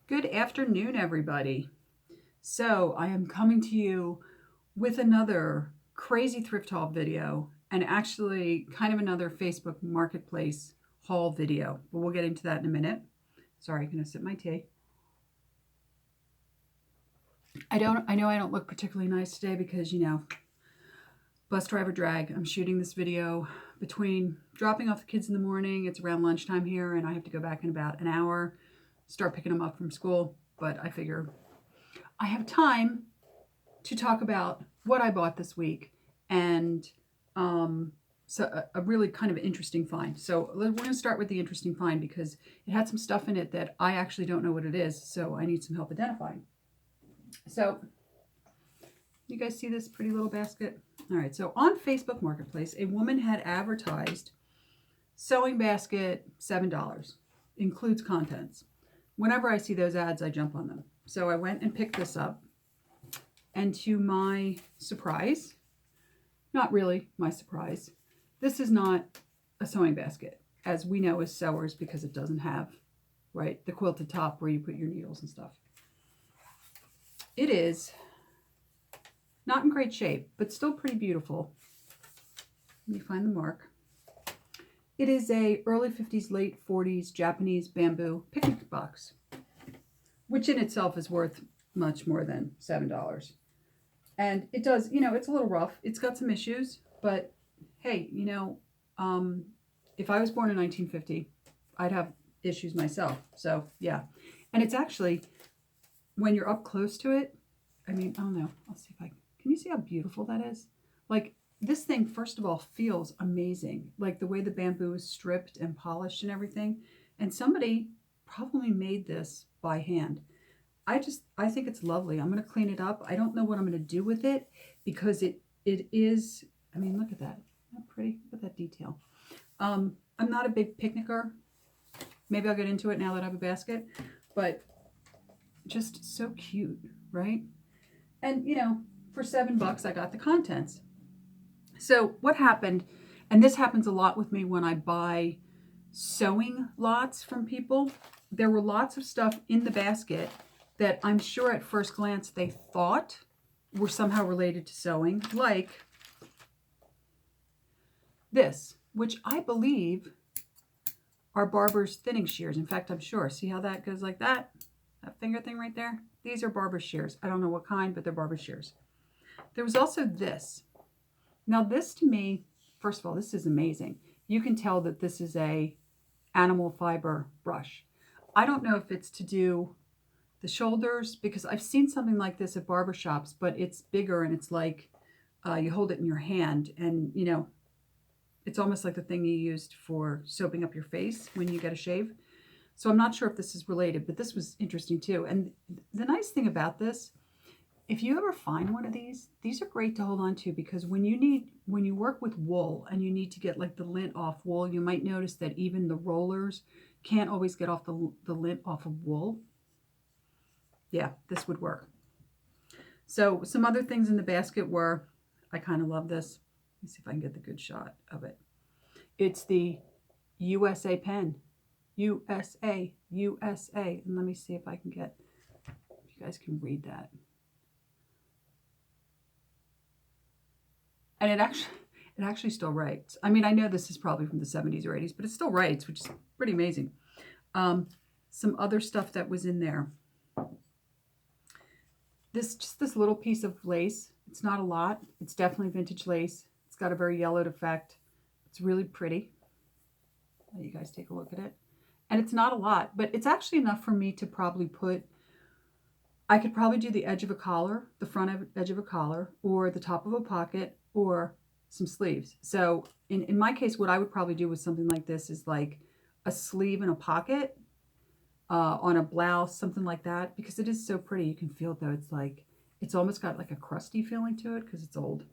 Good afternoon, everybody. So I am coming to you with another crazy thrift haul video and actually kind of another Facebook Marketplace haul video. But we'll get into that in a minute. Sorry, I'm going to sip my tea. I know I don't look particularly nice today because, bus driver drag. I'm shooting this video between dropping off the kids in the morning. It's around lunchtime here and I have to go back in about an hour, start picking them up from school. But I figure I have time to talk about what I bought this week and a really kind of interesting find. So we're going to start with the interesting find because it had some stuff in it that I actually don't know what it is, so I need some help identifying. So you guys see this pretty little basket? All right, so on Facebook Marketplace, a woman had advertised sewing basket, $7, includes contents. Whenever I see those ads, I jump on them. So I went and picked this up. And to my surprise, not really my surprise, this is not a sewing basket, as we know as sewers, because it doesn't have, right, the quilted top where you put your needles and stuff. It is not in great shape, but still pretty beautiful. Let me find the mark. It is a early 50s, late 40s Japanese bamboo picnic box, which in itself is worth much more than $7. And it does, it's a little rough. It's got some issues, but hey, if I was born in 1950, I'd have issues myself. So yeah. And it's actually, when you're up close to it, I don't know. I'll see if can you see how beautiful that is? Like, this thing, first of all, feels amazing. Like the way the bamboo is stripped and polished and everything. And somebody probably made this by hand. I think it's lovely. I'm going to clean it up. I don't know what I'm going to do with it because it is, look at that. How pretty. Look at that detail. I'm not a big picnicker. Maybe I'll get into it now that I have a basket, but just so cute, right? And, for $7, I got the contents. So what happened, and this happens a lot with me when I buy sewing lots from people, there were lots of stuff in the basket that I'm sure at first glance they thought were somehow related to sewing, like this, which I believe are barber's thinning shears. In fact, I'm sure. See how that goes like that? That finger thing right there? These are barber's shears. I don't know what kind, but they're barber's shears. There was also this. Now this to me, first of all, this is amazing. You can tell that this is a animal fiber brush. I don't know if it's to do the shoulders, because I've seen something like this at barbershops, but it's bigger and it's like you hold it in your hand and, it's almost like the thing you used for soaping up your face when you get a shave. So I'm not sure if this is related, but this was interesting too. And the nice thing about this, if you ever find one of these are great to hold on to, because when you work with wool and you need to get like the lint off wool, you might notice that even the rollers can't always get off the lint off of wool. Yeah, this would work. So some other things in the basket were, I kind of love this. Let me see if I can get the good shot of it. It's the USA pen. USA. And let me see if I can get, if you guys can read that. And it actually still writes. I know this is probably from the 70s or 80s, but it still writes, which is pretty amazing. Some other stuff that was in there. Just this little piece of lace. It's not a lot. It's definitely vintage lace. It's got a very yellowed effect. It's really pretty. Let you guys take a look at it. And it's not a lot, but it's actually enough for me to probably I could probably do the edge of a collar, the front edge of a collar, or the top of a pocket, or some sleeves. So in my case, what I would probably do with something like this is like a sleeve and a pocket on a blouse, something like that, because it is so pretty. You can feel it though. It's almost got like a crusty feeling to it because it's old.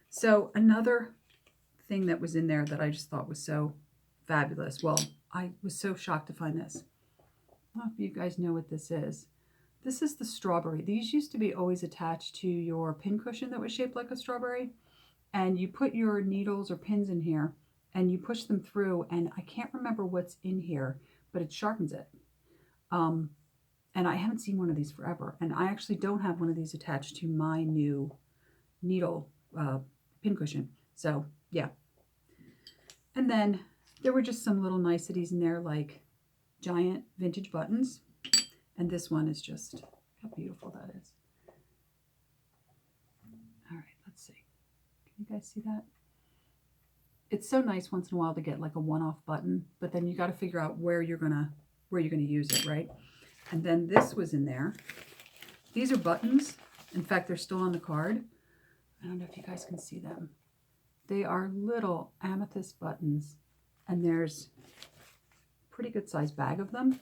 So another thing that was in there that I just thought was so fabulous. Well, I was so shocked to find this. I don't know if you guys know what this is. This is the strawberry. These used to be always attached to your pin cushion that was shaped like a strawberry. And you put your needles or pins in here and you push them through, and I can't remember what's in here, but it sharpens it. And I haven't seen one of these forever. And I actually don't have one of these attached to my new needle pincushion. So, yeah. And then there were just some little niceties in there, like giant vintage buttons. And this one is just, how beautiful that is. All right, let's see. Can you guys see that? It's so nice once in a while to get like a one-off button, but then you got to figure out where you're gonna use it, right? And then this was in there. These are buttons. In fact, they're still on the card. I don't know if you guys can see them. They are little amethyst buttons, and there's a pretty good sized bag of them,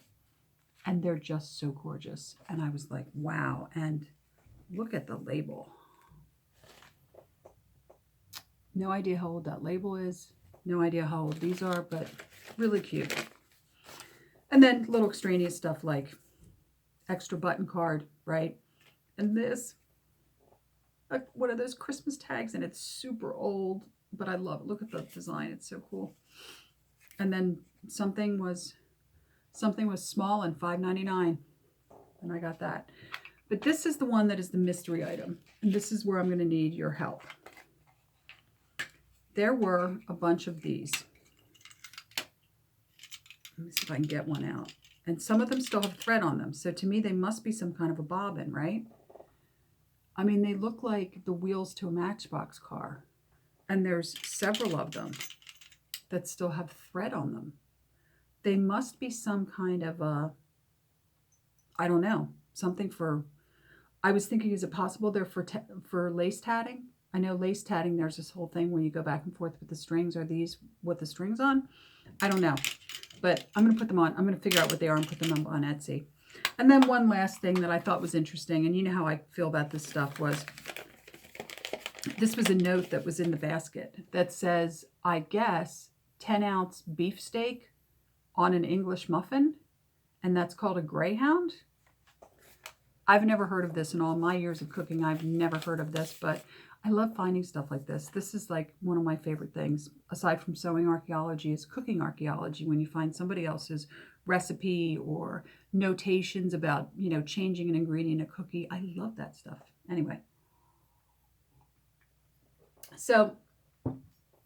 and they're just so gorgeous. And I was like, wow. And look at the label. No idea how old that label is. No idea how old these are, but really cute. And then little extraneous stuff like extra button card, right? And this, one of those Christmas tags, and it's super old, but I love it. Look at the design. It's so cool. And then something was small and $5.99, and I got that. But this is the one that is the mystery item, and this is where I'm going to need your help. There were a bunch of these. Let me see if I can get one out. And some of them still have thread on them. So to me, they must be some kind of a bobbin, right? I mean, they look like the wheels to a Matchbox car. And there's several of them that still have thread on them. They must be some kind of a, I don't know, something for, I was thinking, is it possible they're for lace tatting? I know lace tatting, there's this whole thing where you go back and forth with the strings. Are these with the strings on? I don't know. But I'm going to put them on. I'm going to figure out what they are and put them up on Etsy. And then one last thing that I thought was interesting, and you know how I feel about this stuff, was this was a note that was in the basket that says, I guess, 10-ounce beefsteak on an English muffin, and that's called a Greyhound. I've never heard of this in all my years of cooking. I've never heard of this, but I love finding stuff like this. This is like one of my favorite things, aside from sewing archaeology, is cooking archaeology. When you find somebody else's recipe or notations about, you know, changing an ingredient in a cookie. I love that stuff. Anyway. So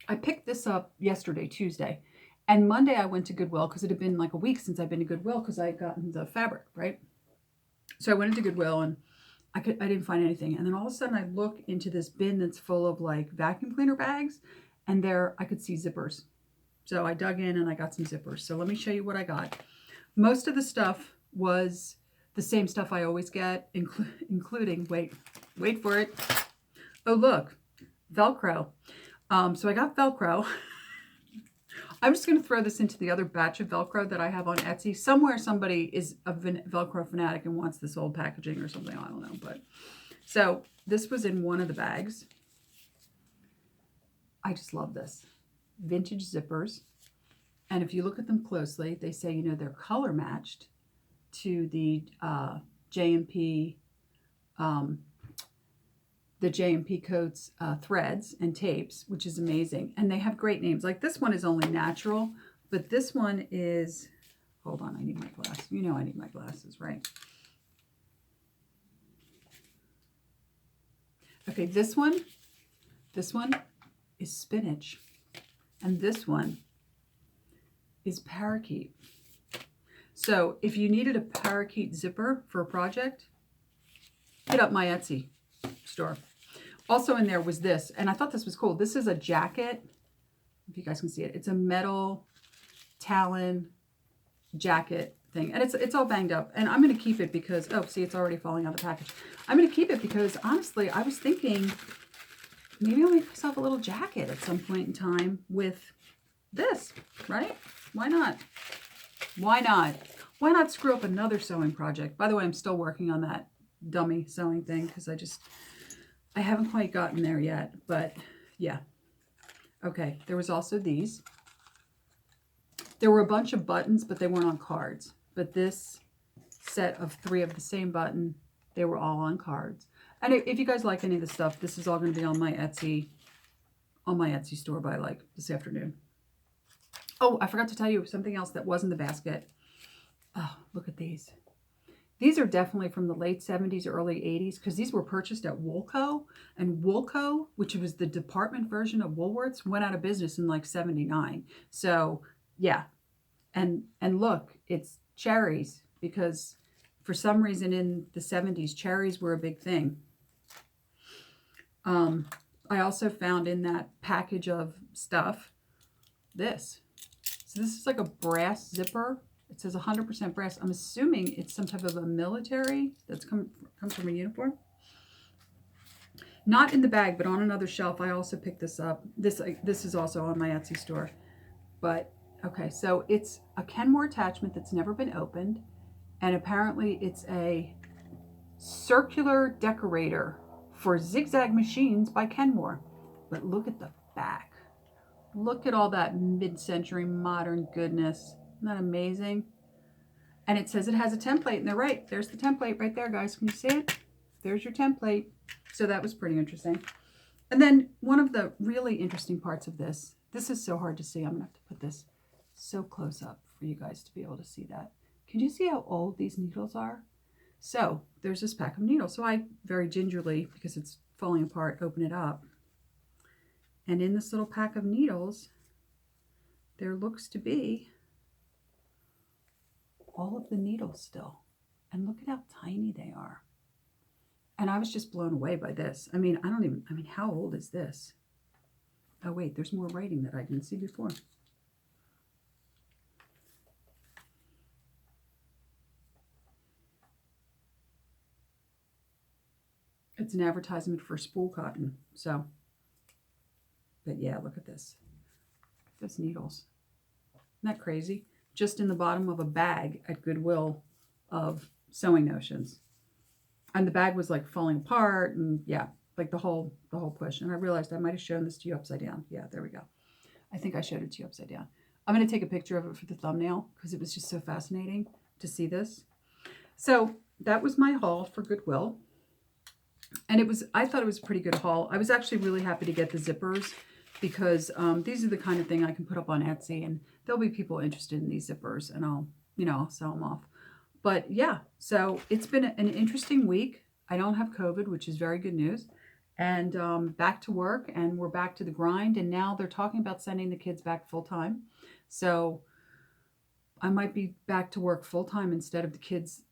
I picked this up yesterday, Tuesday. And Monday I went to Goodwill because it had been like a week since I've been to Goodwill because I had gotten the fabric, right? So I went into Goodwill and I didn't find anything. And then all of a sudden I look into this bin that's full of like vacuum cleaner bags, and there I could see zippers. So I dug in and I got some zippers. So let me show you what I got. Most of the stuff was the same stuff I always get, including, wait for it. Oh, look, Velcro. So I got Velcro. I'm just going to throw this into the other batch of Velcro that I have on Etsy. Somewhere somebody is a Velcro fanatic and wants this old packaging or something. I don't know. But so this was in one of the bags. I just love this. Vintage zippers. And if you look at them closely, they say, you know, they're color matched to the J&P coats threads and tapes, which is amazing. And they have great names. Like this one is only natural, but this one is, hold on, I need my glass. You know I need my glasses, right? Okay, this one is spinach. And this one is parakeet. So if you needed a parakeet zipper for a project, hit up my Etsy store. Also in there was this, and I thought this was cool. This is a jacket, if you guys can see it. It's a metal Talon jacket thing, and it's all banged up. And I'm going to keep it because, oh, see, it's already falling out of the package. I'm going to keep it because, honestly, I was thinking maybe I'll make myself a little jacket at some point in time with this, right? Why not? Why not? Why not screw up another sewing project? By the way, I'm still working on that dummy sewing thing because I haven't quite gotten there yet, but yeah. Okay, there was also these. There were a bunch of buttons, but they weren't on cards. But this set of 3 of the same button, they were all on cards. And if you guys like any of the stuff, this is all going to be on my Etsy store by like this afternoon. Oh, I forgot to tell you something else that was in the basket. Oh, look at these. These are definitely from the late 70s, early 80s, because these were purchased at Woolco. And Woolco, which was the department version of Woolworths, went out of business in like 79. So, yeah. And look, it's cherries, because for some reason in the 70s, cherries were a big thing. I also found in that package of stuff this. So this is like a brass zipper. It says 100% brass. I'm assuming it's some type of a military that's comes from a uniform. Not in the bag, but on another shelf. I also picked this up. This is also on my Etsy store. But okay, so it's a Kenmore attachment that's never been opened, and apparently it's a circular decorator for zigzag machines by Kenmore. But look at the back. Look at all that mid-century modern goodness. Isn't that amazing? And it says it has a template, and they're right. There's the template right there, guys. Can you see it? There's your template. So that was pretty interesting. And then one of the really interesting parts of this is so hard to see. I'm going to have to put this so close up for you guys to be able to see that. Can you see how old these needles are? So there's this pack of needles. So I very gingerly, because it's falling apart, open it up. And in this little pack of needles, there looks to be all of the needles still. And look at how tiny they are. And I was just blown away by this. I mean, how old is this? Oh, wait, there's more writing that I didn't see before. It's an advertisement for spool cotton. So, but yeah, look at this. Those needles. Isn't that crazy? Just in the bottom of a bag at Goodwill of sewing notions. And the bag was like falling apart, and yeah, like the whole push. And I realized I might have shown this to you upside down. Yeah, there we go. I think I showed it to you upside down. I'm going to take a picture of it for the thumbnail because it was just so fascinating to see this. So that was my haul for Goodwill. And I thought it was a pretty good haul. I was actually really happy to get the zippers because these are the kind of thing I can put up on Etsy, and there'll be people interested in these zippers, and I'll sell them off. But yeah, so it's been an interesting week. I don't have COVID, which is very good news. And back to work, and we're back to the grind. And now they're talking about sending the kids back full time. So I might be back to work full time instead of the kids